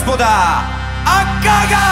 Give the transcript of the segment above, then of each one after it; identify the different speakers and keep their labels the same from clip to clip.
Speaker 1: господа, Акага!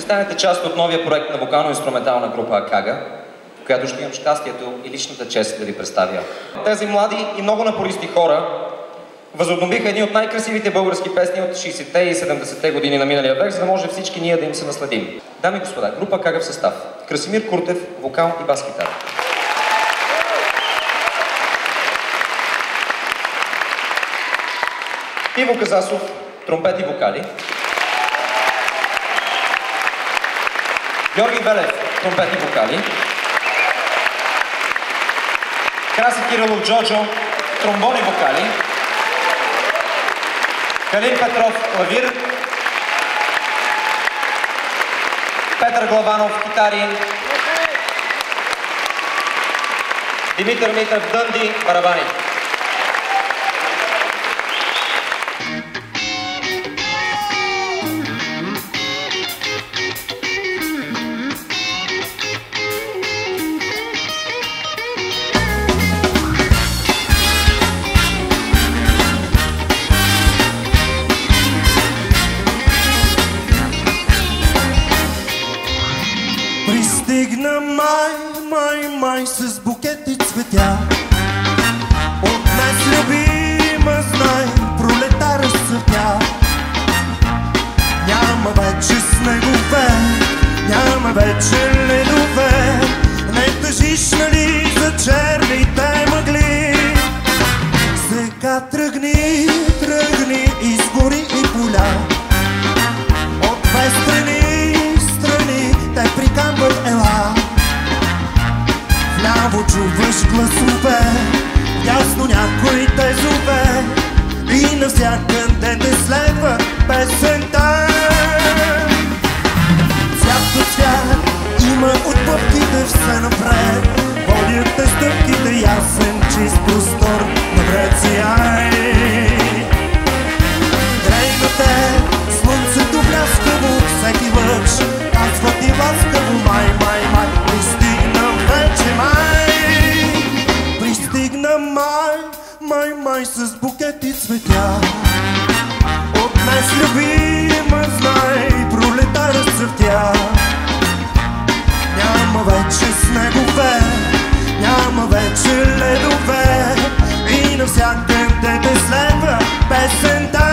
Speaker 2: Станете част от новия проект на вокално-инструментална група Акага, в която ще имам щастието и личната чест да ви представя. Тези млади и много напористи хора възобновиха едни от най-красивите български песни от 60-те и 70-те години на миналия век, за да може всички ние да им се насладим. Дами и господа, група Акага в състав: Красимир Куртев, вокал и бас-гитара. Иво Казасов, тромпет и вокали. Георги Белев, тромпет и вокали. Краси Кирилов Джоджо, тромбон и вокали. Калин Петров, клавир. Петър Главанов, китари. Димитър Митев, дънди, барабани.
Speaker 3: Пристигна май с букети цветя. От нас любима, знай, пролета разцъфтя. Няма вече снегове, няма вече ледове. Не тъжиш, нали, за черните мъгли. Сега тръгни, изгори и поля. От две страни те приканват, ела. Вляво чуваш гласове, ясно някой те зове. И навсякъде те следва песента. Цвят от цвят има от пъпките все напред. Водят те стъпките, ясен чист простор на Греция. Грейна те слънцето бляскаво, всеки лъч казва ти ласкаво, май. Пристигна вече пристигна май с букети цветя. От днес любима, знай, пролета разцъфтя. Няма вече снегове, няма вече ледове. И навсякъде те следва песента.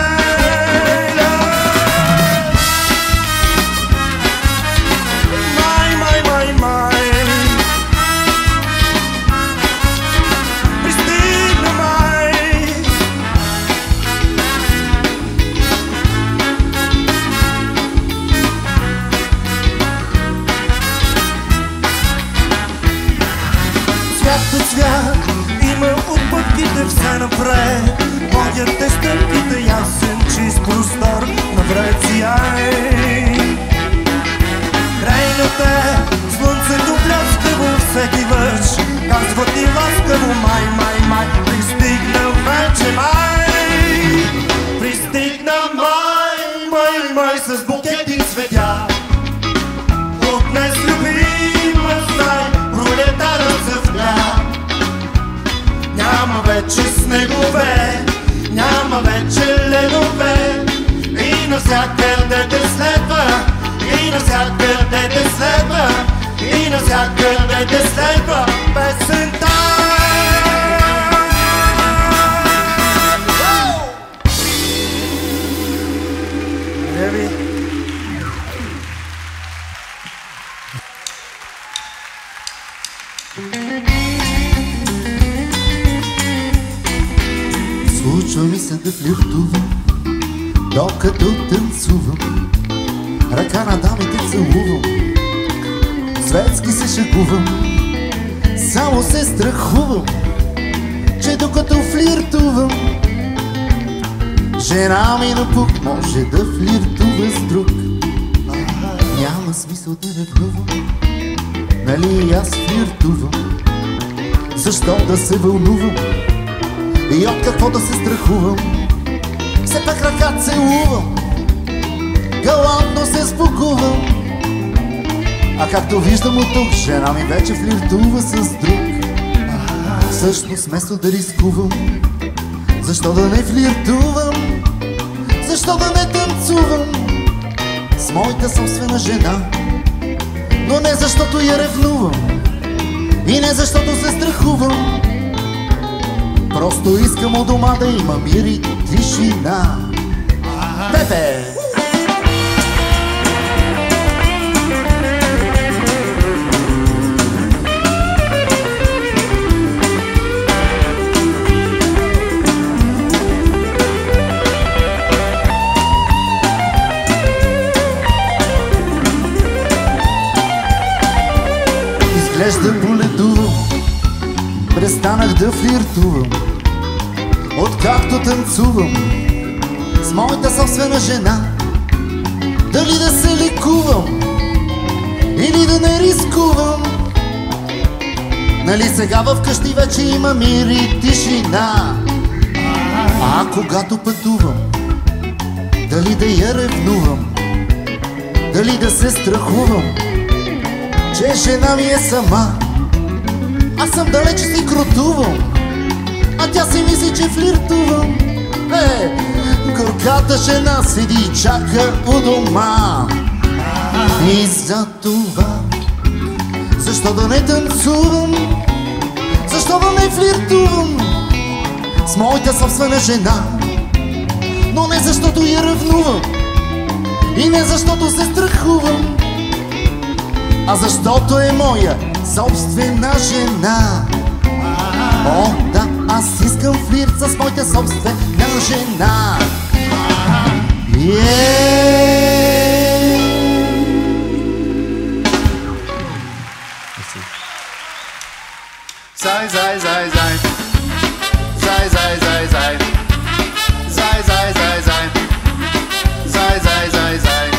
Speaker 3: Цвят има от пъпките стъпките все напред, водят те стъпките ясен, чист простор навред сияй. Крайната слънцето бляска във всеки лъч, казват и ласкаво май, май, май, пристигна вече май. Пристигна май, май, май, с букети цветя. От днес любима знай, пролетара цъфтя. Няма вече снегове, няма вече ледове, и навсякъде те следва, и навсякъде те следва, и навсякъде те следва песента.
Speaker 1: Случва ми се да флиртувам, докато танцувам, ръка на дамите целувам, светски се шегувам, само се страхувам, че докато флиртувам, жена ми напук може да флиртува с друг. Няма смисъл да ревнувам, нали аз флиртувам, защо да се вълнувам и от какво да се страхувам? Все пак ръка целувам, галантно се спокувам, а както виждам от тук, жена ми вече флиртува с друг. Всъщност вместо да рискувам, защо да не флиртувам, защо да не танцувам с моята собствена жена? Но не защото я ревнувам и не защото се страхувам, просто искам у дома да има мир и тишина. Пепе! Изглежда полетувам, престанах да флиртувам, откакто танцувам с моята собствена жена. Дали да се лекувам или да не рискувам, нали сега вкъщи вече има мир и тишина. А когато пътувам, дали да я ревнувам, дали да се страхувам, че жена ми е сама, аз съм далече си крутувам, а тя си мисли, че флиртувам. Горката жена седи и чака у дома. И за това, защо да не танцувам, защо да не флиртувам с моята собствена жена? Но не защото я ревнувам и не защото се страхувам, а защото е моя собствена жена. О, да, аз искам флирт с моята собствена жена.
Speaker 4: Зай, зай, зай, зай. Зай, зай, зай, зай. Зай, зай, зай, зай. Зай, зай, зай, зай.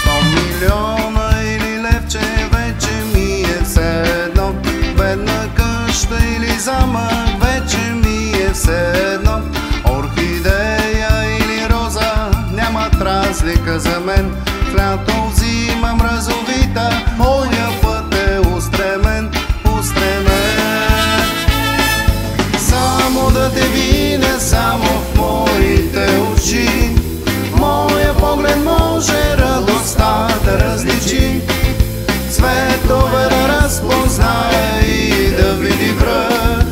Speaker 4: 100 милиона или левче вече ми е все едно. Бедна къща или замък вече ми е все едно. Орхидея или роза нямат разлика за мен. В лято зима мразовита, моя път е устремен, устремен. Само да те видя, само в моите очи, моя поглед може радостта да различи. Цветове да разпознае и да види връх.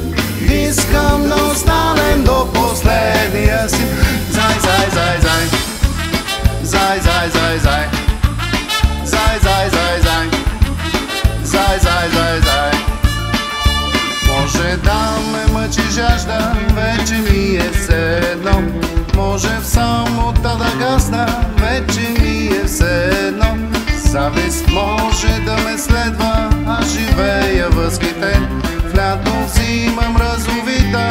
Speaker 4: Искам да останем до последния си. Зай, зай, зай, зай. Зай, зай, зай, зай. Зай, зай, зай, зай. Зай, зай, зай, зай. Може да ме мъчи жажда, вече ми е все едно. Може в самота да гасна, вече ми е все едно. Завист може да ме следва, аз живея възхитен. В лято зима мразовита,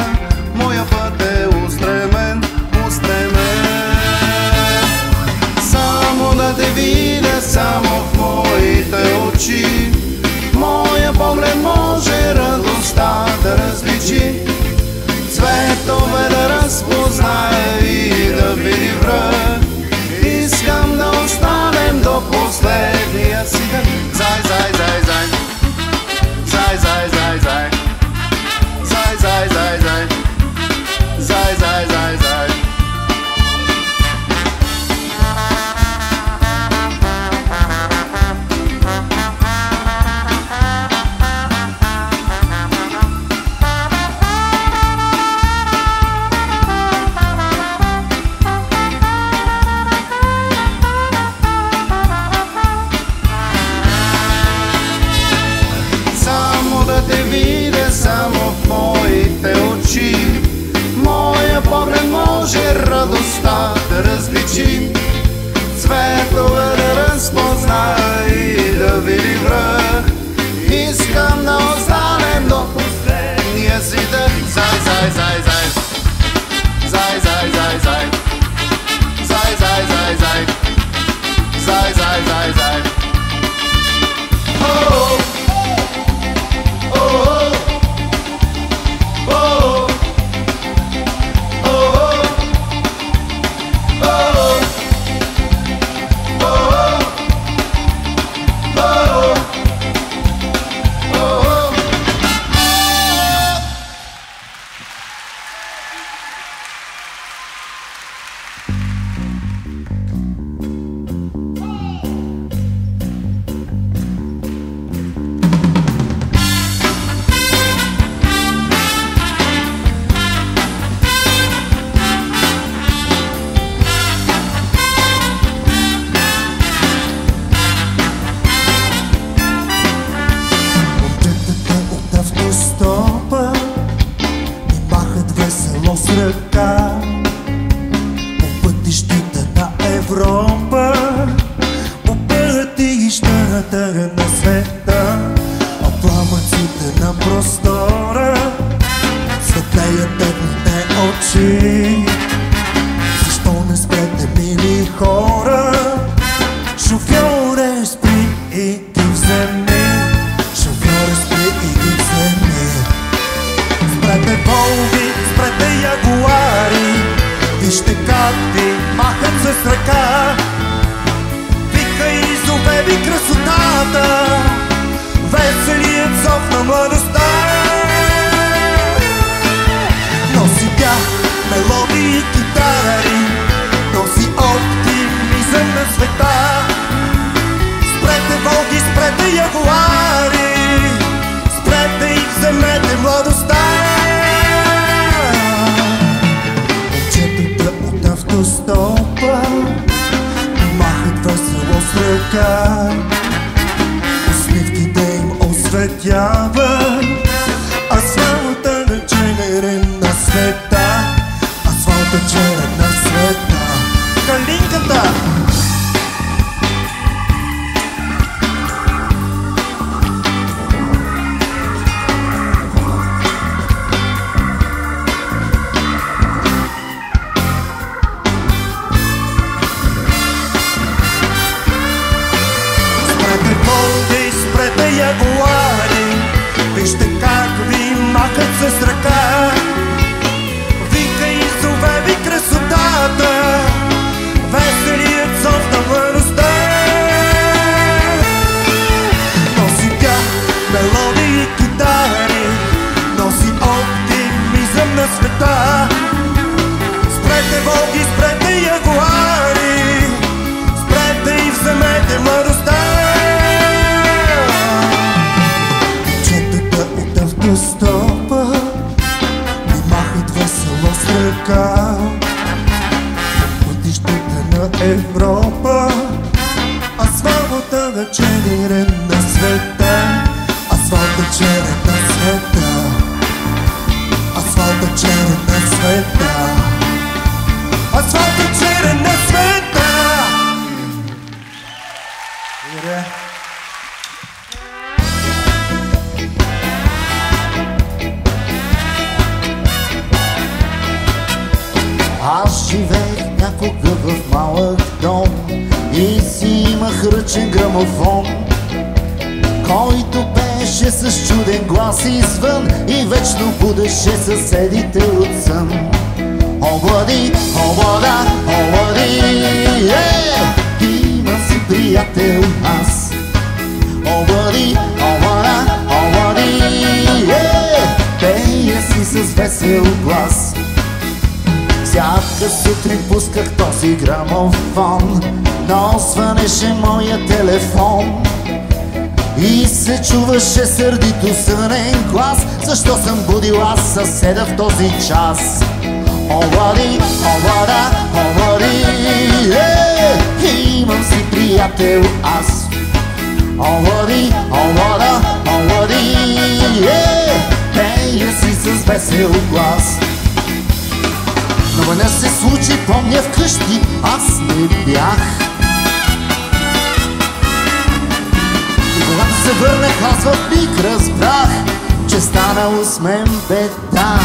Speaker 4: sei, sei, sei. Sei, sei, sei, sei. Sei, sei, sei, sei. Sei, sei, sei, sei. Oh, oh, oh, oh, oh, oh, oh, oh,
Speaker 1: Аз живеех някога в малък дом и си имах ръчен грамофон, който пееше с чуден глас извън и вечно будеше съседите от сън. Облади, облада, облади, имам си приятел аз. Облади, облада, облади, пея си с весел глас. Всяка сутрин пусках този грамофон, но звънеше моя телефон и се чуваше сърдито сънен глас. Защо съм будил аз съседа в този час? Облади, облада, облади, имам си приятел аз. Облади, облада, облади, пея си с весел глас. Но веднъж се случи, помня вкъщи, аз не бях. И когато се върнах, аз в миг разбрах, че станало с мен беда.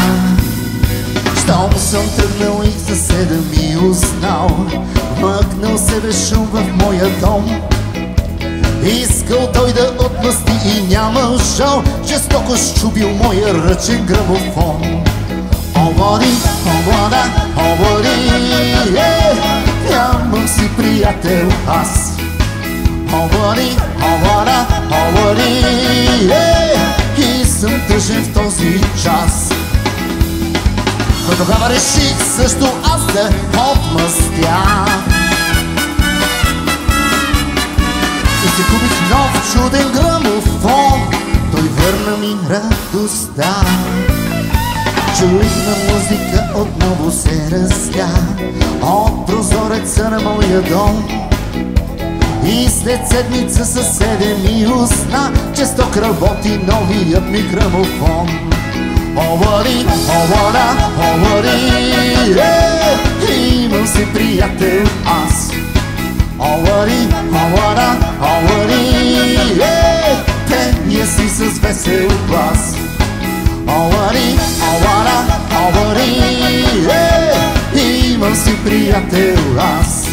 Speaker 1: Щом съм тръгнал и в съседа ми узнал, мъкнал себе шум в моя дом. Искал той да отмъсти и нямал жал, жестоко щубил моя ръчен грамофон. Обори, обора, обори, нямам си приятел аз. Обори, обора, обори, и съм тъжен в този час. Но тогава реших също аз да отмъстя и си купих нов чуден грамофон. Той върна ми радостта. Чуих на музика, отново се разля от прозореца на моя дом. И след седмица съседе ми узна, че сток работи новият ми грамофон. Обори, обора, обори, имам си приятел аз. Обори, обора, обори, пея си с весел глас. Обори, обора, обори, имам си приятел аз.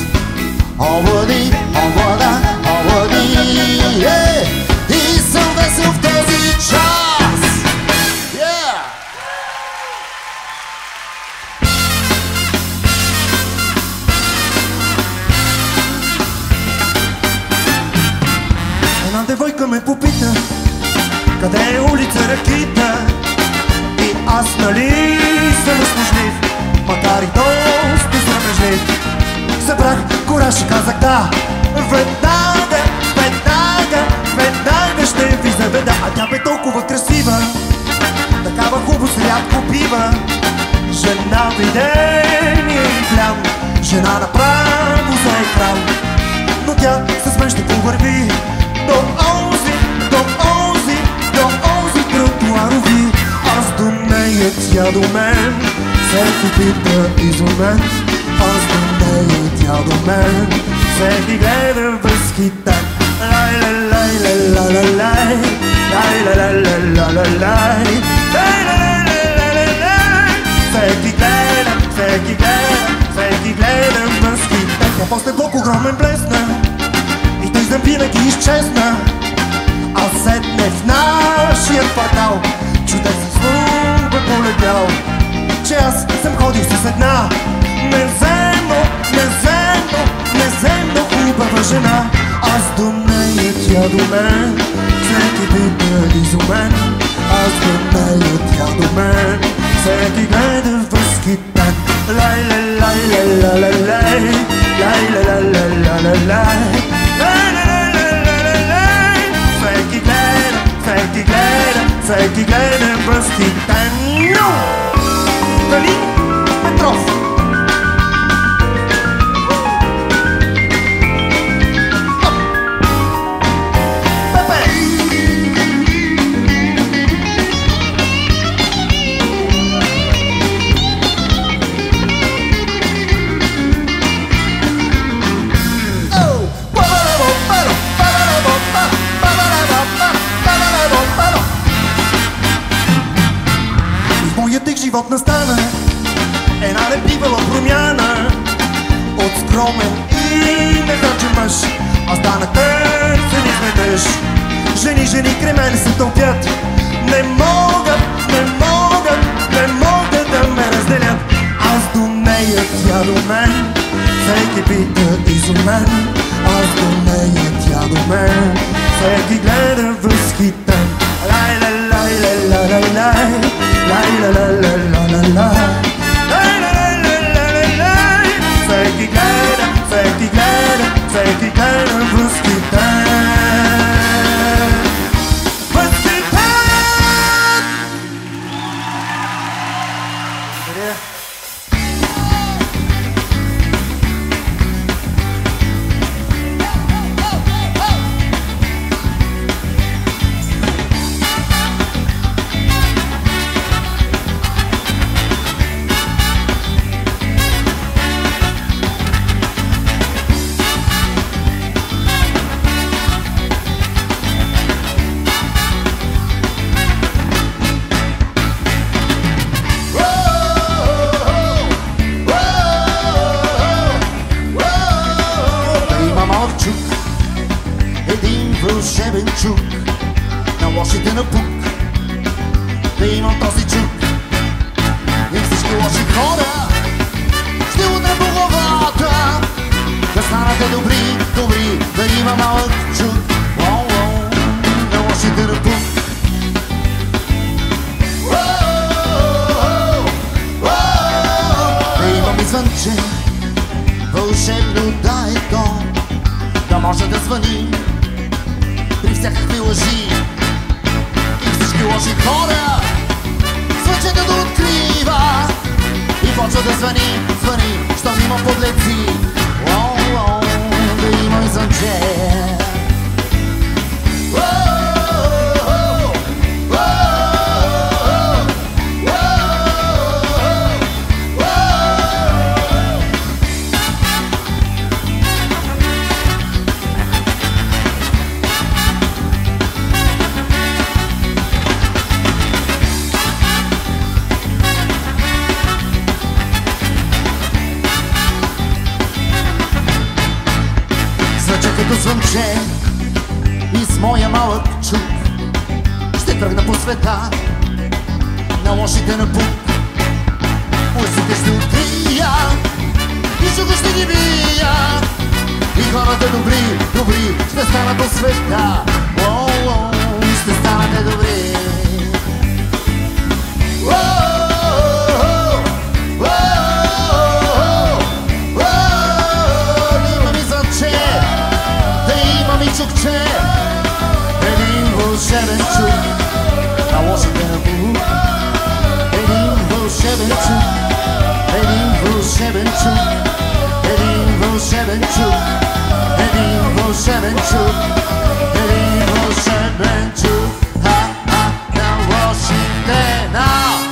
Speaker 1: Обори, обора, обори, и съм весел в този час.
Speaker 3: Една девойка ме попита, къде е улица Ракита? И аз нали съм услужлив, макар и доста срамежлив. Събрах кураж и казах да, веднага, веднага, веднага ще ви заведа. А тя бе толкова красива, такава хубост рядко бива. Жена видение и плям, жена направо за екран. Но тя с мен ще повърви до онзи, до онзи, до онзи тротуарови. Аз до нея, тя до мен, всеки пита изумен. Аз до нея, тя до мен, всеки гледа възхитен. Лай-лай-лай-лай-лай-лай, лай-лай-лай-лай-лай, лай-лай-лай-лай-лай. Всеки гледа, всеки гледа, всеки гледа възхитен. А после блок огромен блесна и той знам винаги изчезна. А седне в нашия квартал чудесен звук бе полетял, че аз съм ходил с една неземно, неземно, неземно хубава жена. Аз до нея, тя до мен, всеки бита изумен. Аз до нея, тя до мен, всеки гледа възхитен. Лай-лай-лай-лай-лай-лай, лай-лай-лай-лай-лай, лай-лай-лай-лай-лай. Всеки гледа, всеки гледа, всеки гледа възхитен. Но! Дали Петров? Живот настана една небивала промяна. От скромен и незначен мъж аз станах търсен изведнъж. Жени, жени край мене се тълпят, не могат, не могат, не могат да ме разделят. Аз до нея, тя до мен, всеки пита изумен. Аз до нея, тя до мен, всеки гледа възхитен. Лай-лай-лай-лай-лай-лай, лай-лай-лай-лай-лай-лай, лай-лай-лай-лай-лай. Всеки гледа, всеки гледа, всеки гледа възхитен. Възхитен! Благодаря.
Speaker 1: един вълшебен чук на лошите напук. Да имам този чук и всички лоши хора ще удря по главата. Да станете добри, добри, да има малък чук на лошите напук. Да имам и звънче, вълшебно да е то, да може да звъни при всякакви лъжи и всички лоши хора звънчето да открива и почва да звъни, звъни, щом има подлеци. Да има и звънче. Звънче и с моя малък чук ще тръгна по света на лошите напук. Улиците ще открия и чука ще ги бия и хората добри, добри ще станат по света. Ще станете добри. Чукче, един вълшебен чук на лошите напук. Един вълшебен чук, един вълшебен чук, един вълшебен чук, един вълшебен чук, един вълшебен чук на лошите напук.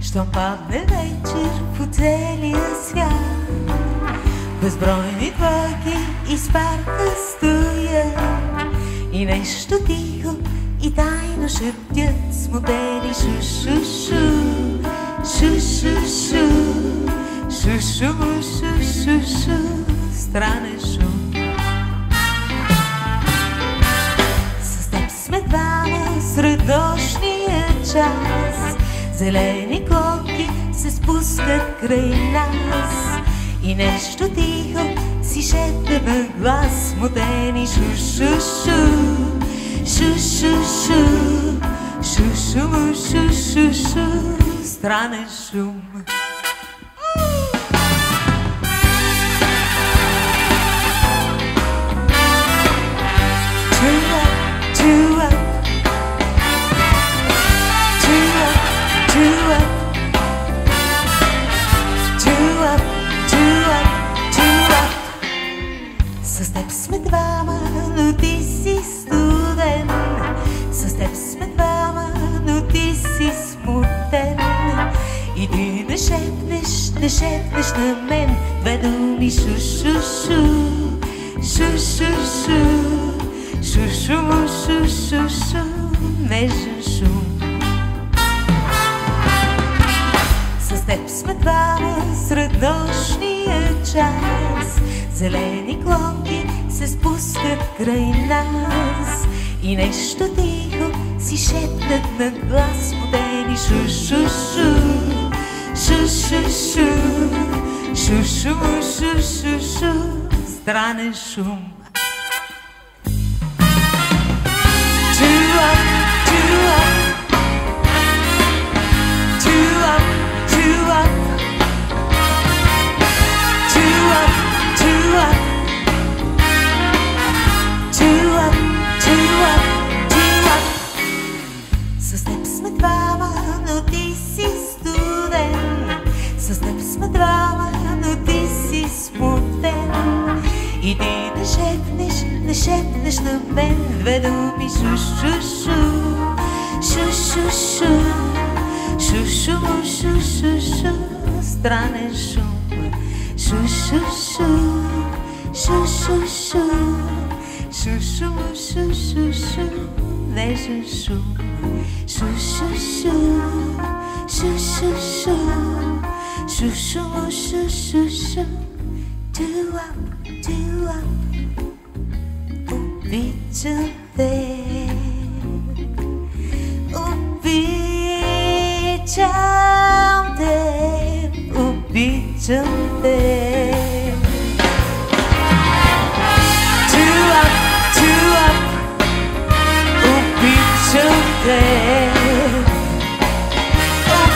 Speaker 5: Щом падне вечер по целия свят, безбройни твоки из парка стоят и нещо тихо и тайно шептят смутени шу-шу-шу, шу-шу-шу, шу-шу-шу-шу-шу, странен шум. С теб сме двама сред нощния час, зелени клонки се спускат край нас и нещо тихо си шепне на глас смутени шу-шу-шу, шу-шу-шу, шу-шу-шу-шу-шу, странен шум. С теб сме двама, но ти си студен. С теб сме двама, но ти си смутен. И ти не шепнеш на мен две думи шу-шу-шу, шу-шу-шу, шу-шу-шу-шу-шу, нежен шум. С теб сме двама сред нощния час, зелени клонки се спускат край нас и нещо тихо си шепнат на глас смутени шу-шу-шу, шу-шу-шу, Шу-шу-шу-шу-шу, странен шум. Two-up, two-up, two-up, two-up, two-up, two-up, two-up, two-up, two-up. С теб сме двама, но ти си студен. С теб сме двама, но ти си смутен. И ти не шепнеш на мен две думи. Шу-шу-шу, шу-шу-шу, шу-шу-шу-шу-шу, странен шум. Шу-шу-шу, шу-шу-шу, шу-шу-шу-шу-шу, нежен шум. Шу-шу-шу, шу-шу-шу, шу-шу-шу-шу-шу, two-up, two-up. Обичам те, обичам те, обичам те. Two-up, two-up, обичам те.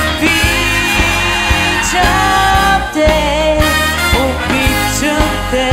Speaker 5: Обичам те, обичам те.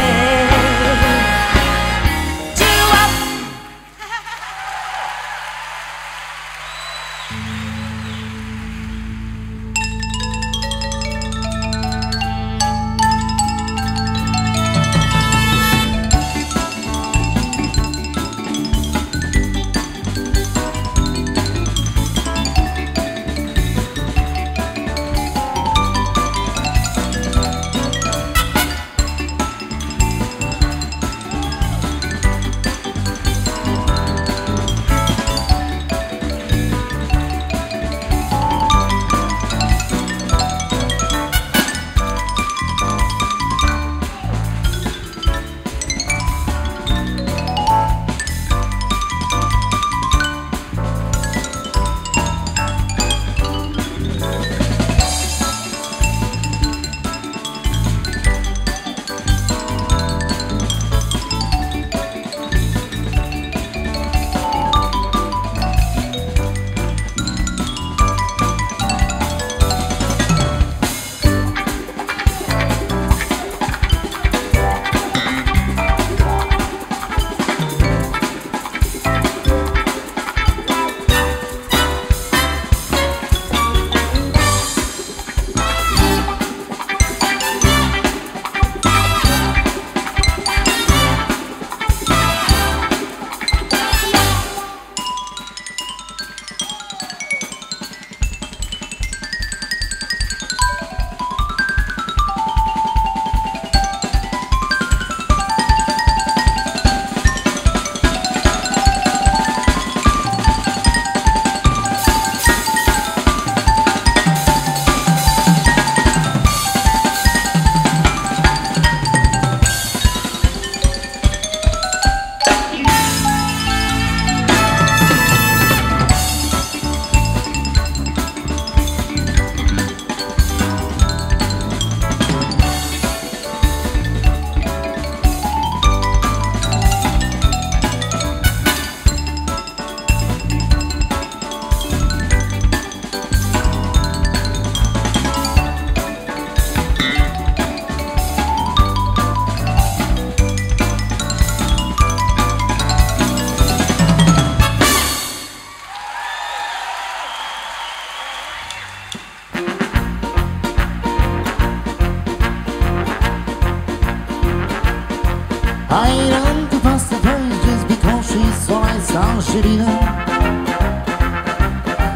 Speaker 1: I run to pass the time just because she's so nice. Angelina,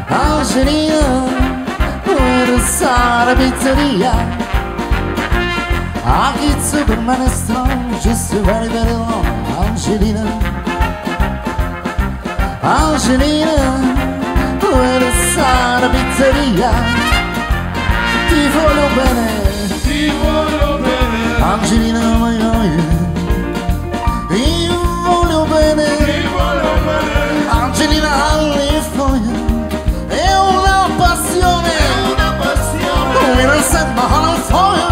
Speaker 1: Angelina, where is Sara Pizzeria? I get Superman is strong, just very, very long. Angelina, Angelina, where is Sara Pizzeria? Ti voglio bene, Angelina, my love. Ti voglio bene, Angelina, I live for you. È una passione, come non sento my heart for you.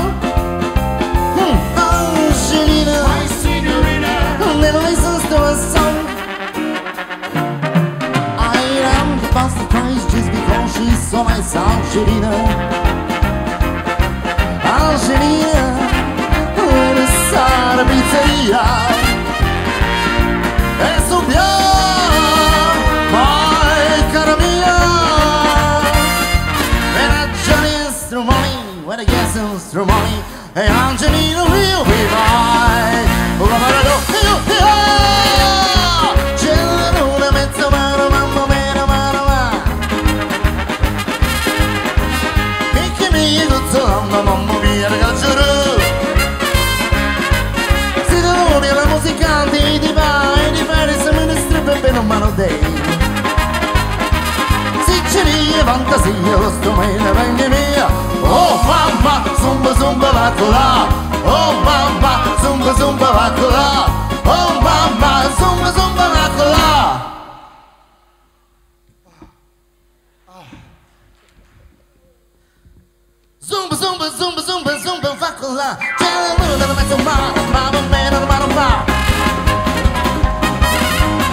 Speaker 1: Angelina, Angelina, let us start a pizzeria. E subiamo, my cara mia. When I Johnny Strumoni, when I guess Strumoni, hey Angelina will be mine. C'è la luna mezzo mano, mamma mia, mano mano. E che mi gozzolando, mamma mia, ragazzi. Si doni alla musicante, di vai, di fare se me ne strippa bene un mano dei. Si c'è lì fantasia, lo strumento venne via. Oh mamma, zumba zumba va là. Oh mamma, zumba zumba va là. Oh mamma, zumba zumba va là. Zumba zumba zumba zumba zumba va là. C'è la luna da mezzo mano, mamma mia, mano mano.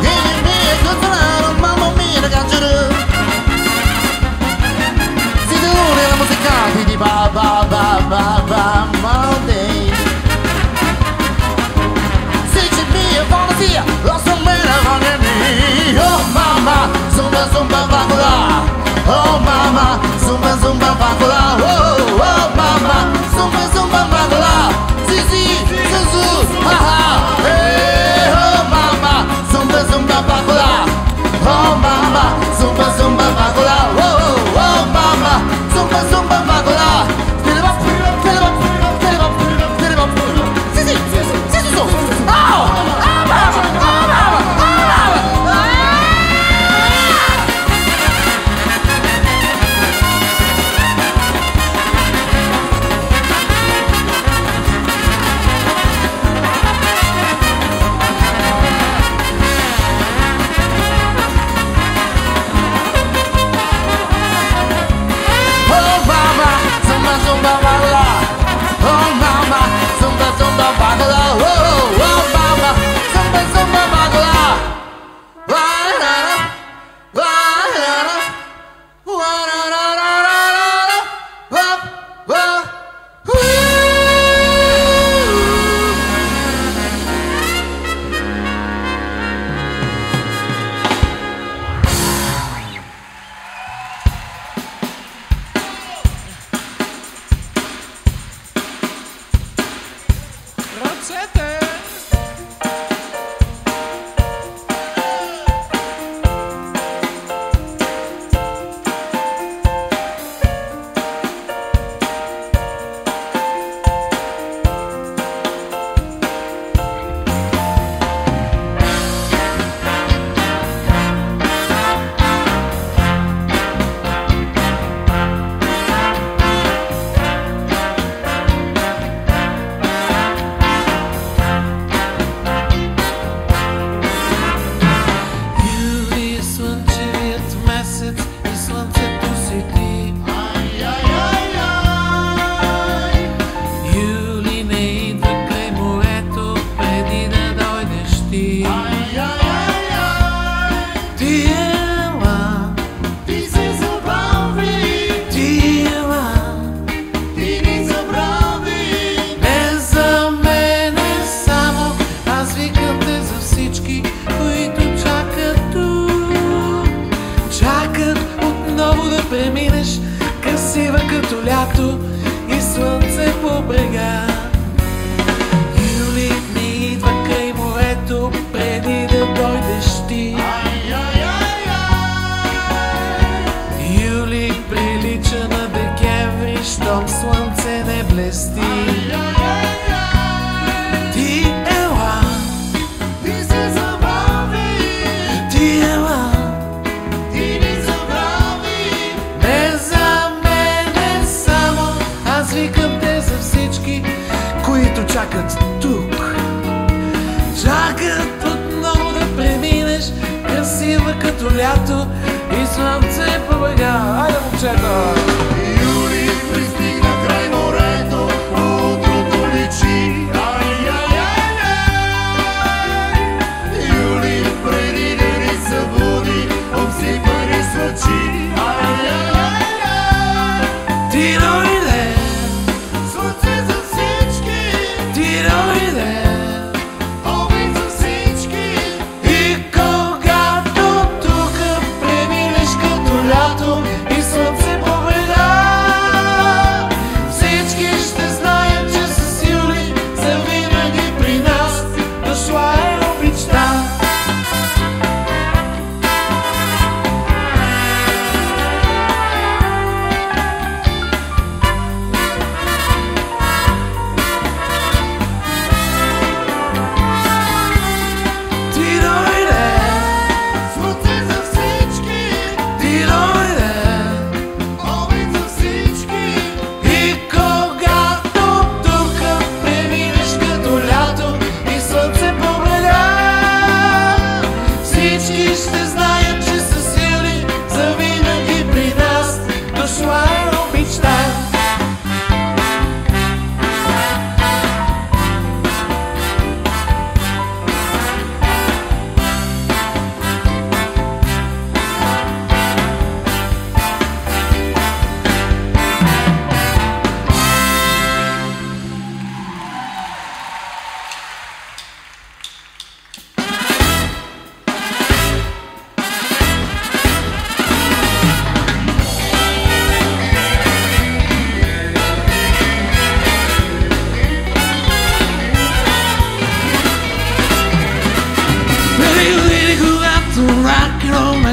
Speaker 1: E mi è controlato, mamma mia, ragazzi. Si doni la musica di ba ba ba ba ba Monday. Se c'è mia fantasia, lo strumento con me. Oh mamma, zumba zumba va là. Oh mamma, zumba zumba va là. Oh oh mamma, zumba zumba va là. Sì sì, su ha ha. Hey oh mamma, zumba zumba va là. Oh mamma, zumba zumba va là. Oh oh mamma, zumba zumba va là. Sì sì, sì sì, oh mamma, oh mamma, oh mamma.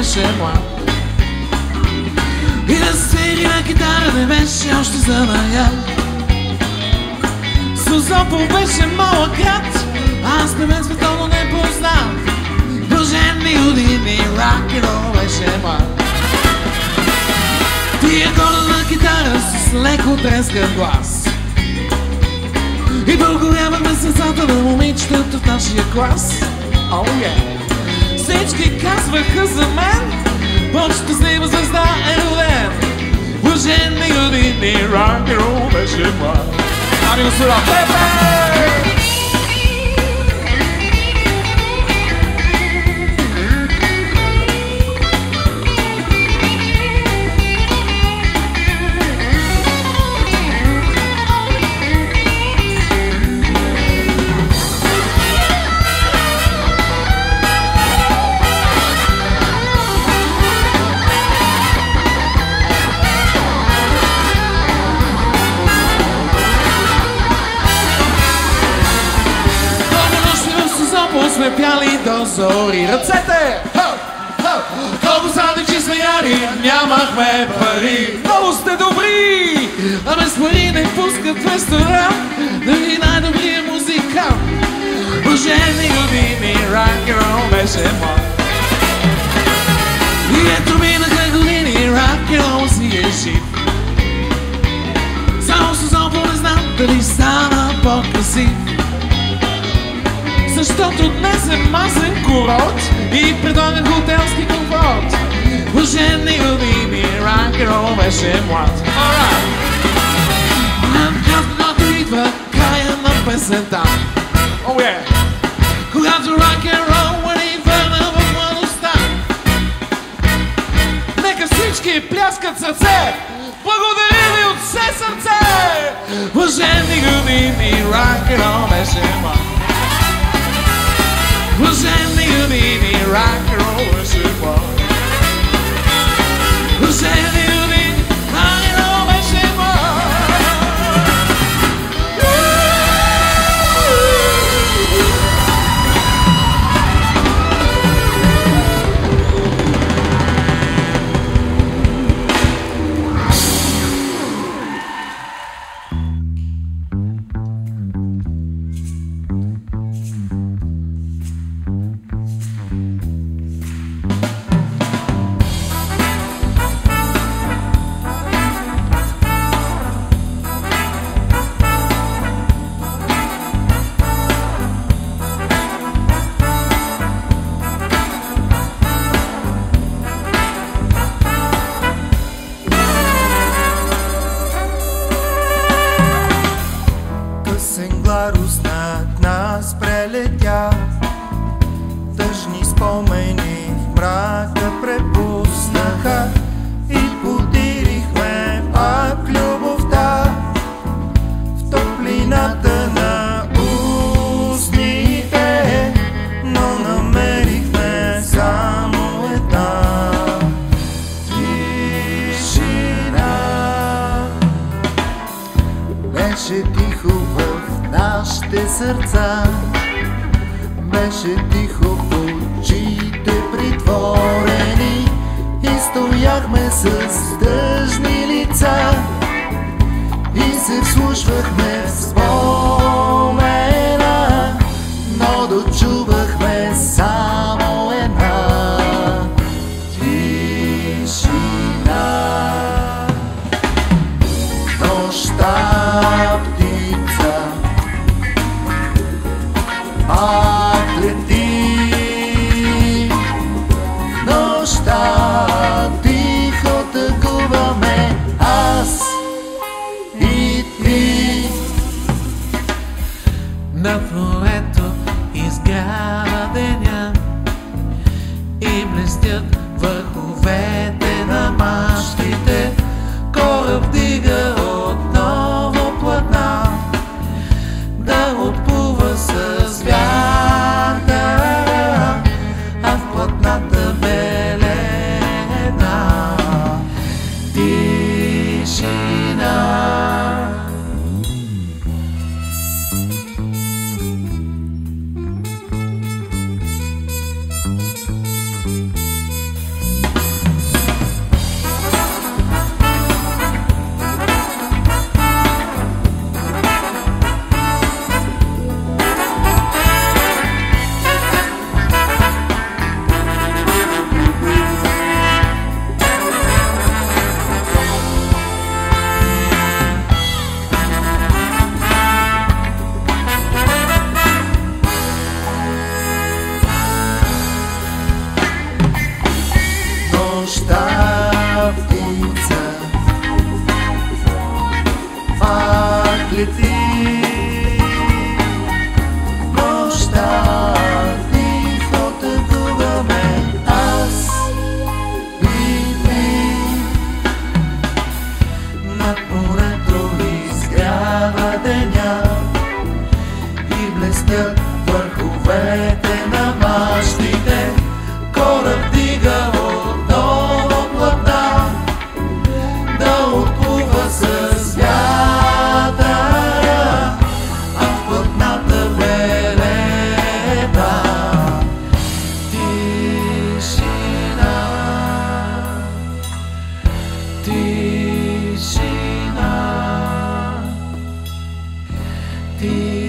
Speaker 6: беше млад. И да свири на китара не беше още занаят. Созопол беше малък град, аз певец световно не познах. Блаженни години, рок-н-рол беше млад. Тия горда на китара с леко трескав глас и българявахме сърцата на момичетата в нашия клас. Oh yeah. Всички казваха за мен, по-щастлива звезда е роден. Блаженни години, рок-н-рол беше млад. Ами господа, Пепе! Сме пяли до зори. Ръцете! Колко сандвичи сме яли, нямахме пари. Много сте добри, а без пари не пускат в ресторант. Дори най-добрият музикант. Блаженни години, рок-н-рол беше млад. И ето минаха години, рок-н-рол си е жив. Само Созопол не знам дали стана по-красив. Защото днес е масен курорт и предлага хотелски комфорт. Блаженни години, рок-н-рол беше млад. Когато идва края на песента, oh yeah. Когато рок-н-рол ни върна в младостта, нека всички пляскат сърце. Благодаря ви от все сърце. Блаженни години, рок-н-рол беше млад. Блаженни години, рок-н-рол беше млад. Блаженни години, рок-н-рол беше млад.
Speaker 1: Беше тихо в нашите сърца, беше тихо в очите притворени и стояхме с тъжни лица и се вслушвахме в спомена, но дочувахме само една тишина. Нощта птица пак лети, нощта тихо тъгуваме аз и ти.
Speaker 6: Над морето изгрява деня и блестят върховете на мачтите. Кораб дига отново платна да отплува с вятъра, а в платната белена тишина.
Speaker 3: блестят върховете на мачтите, кораб дига отново плътна, да отплува с вятъра, а в плътната белева тишина, тишина, тишина.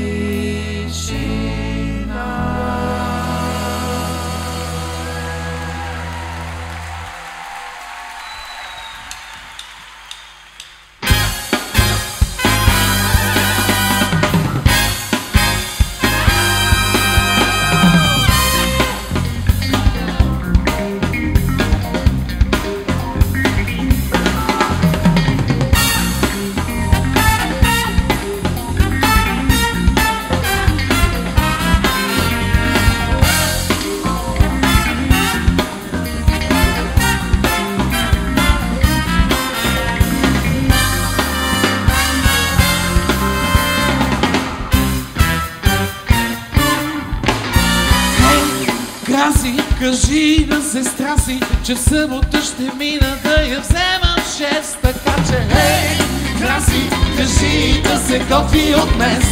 Speaker 6: Краси, кажи на сестра си, че в събота ще мина да я вземам 6, така че хей, Краси, кажи да се готви от днес.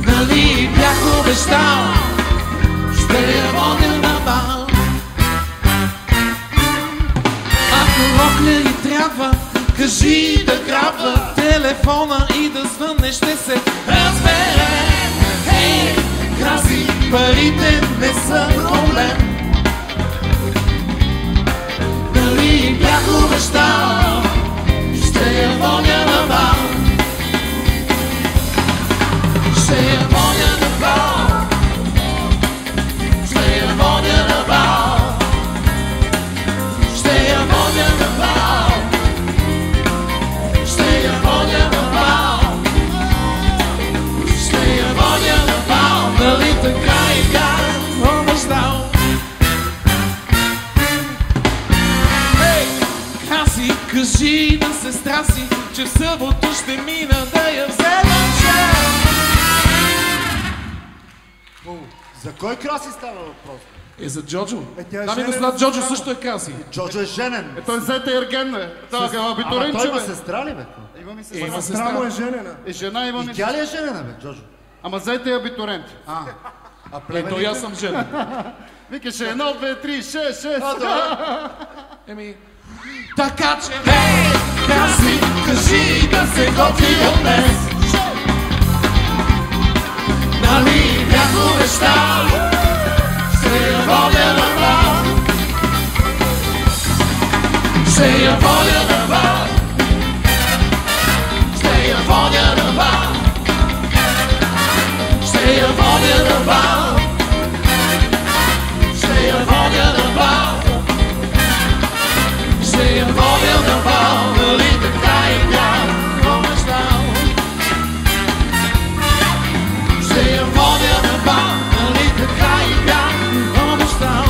Speaker 6: Нали бях обещал, ще я водя на бал. Ако рокля и трябва, кажи да грабва телефона и да звънне, ще се разбере. Хей, Краси, парите не са проблем. Нали бях обещал, ще я водя на бал. Ще я водя на бал. Ще я водя на бал. Ще я водя на бал. Ще я водя на бал. Ще я водя на бал. Нали така и бях обещал. Ей, Краси, кажи на сестра си, че в събота ще мина да я вземам 6.
Speaker 3: За кой Краси става въпрос?
Speaker 6: Е, за Джоджо.
Speaker 3: тя е
Speaker 6: Дами и
Speaker 3: женена
Speaker 6: господа,
Speaker 3: с
Speaker 6: Джоджо
Speaker 3: право.
Speaker 6: също е Краси.
Speaker 3: Джоджо е женен.
Speaker 4: Той зете ерген, бе. Това е
Speaker 3: Ама
Speaker 4: абитуренче,
Speaker 3: той има
Speaker 4: бе.
Speaker 3: сестра ли, бе?
Speaker 4: Има ми
Speaker 6: Има
Speaker 4: сестра.
Speaker 6: сестра.
Speaker 3: Му е женена.
Speaker 4: И жена има ми
Speaker 3: И тя ли е женена, бе, Джоджо?
Speaker 4: Ама зете е абитурент.
Speaker 3: А
Speaker 6: Ето и аз съм жена.
Speaker 4: Викаше 1, 2, 3, 6, 6.
Speaker 6: Еми, така че, хей, Краси, кажи да се готви от днес. Нали бях обещал, ще я водя на бал. Ще я водя на бал. Ще я водя на бал. Ще я водя на бал. Ще я водя на бал. Ще я водя на бал. Нали така и бях обещал. Ще я водя на бал. Нали така и бях обещал.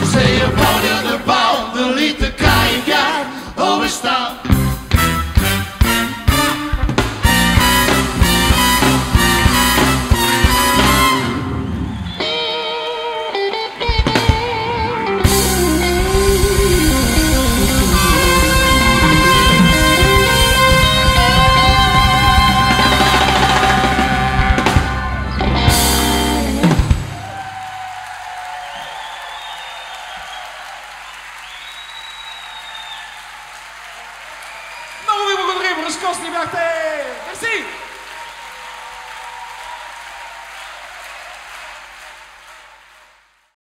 Speaker 6: Ще я водя на бал. Нали така и бях обещал. Много ви благодарим, разкосни бяхте! Мерси!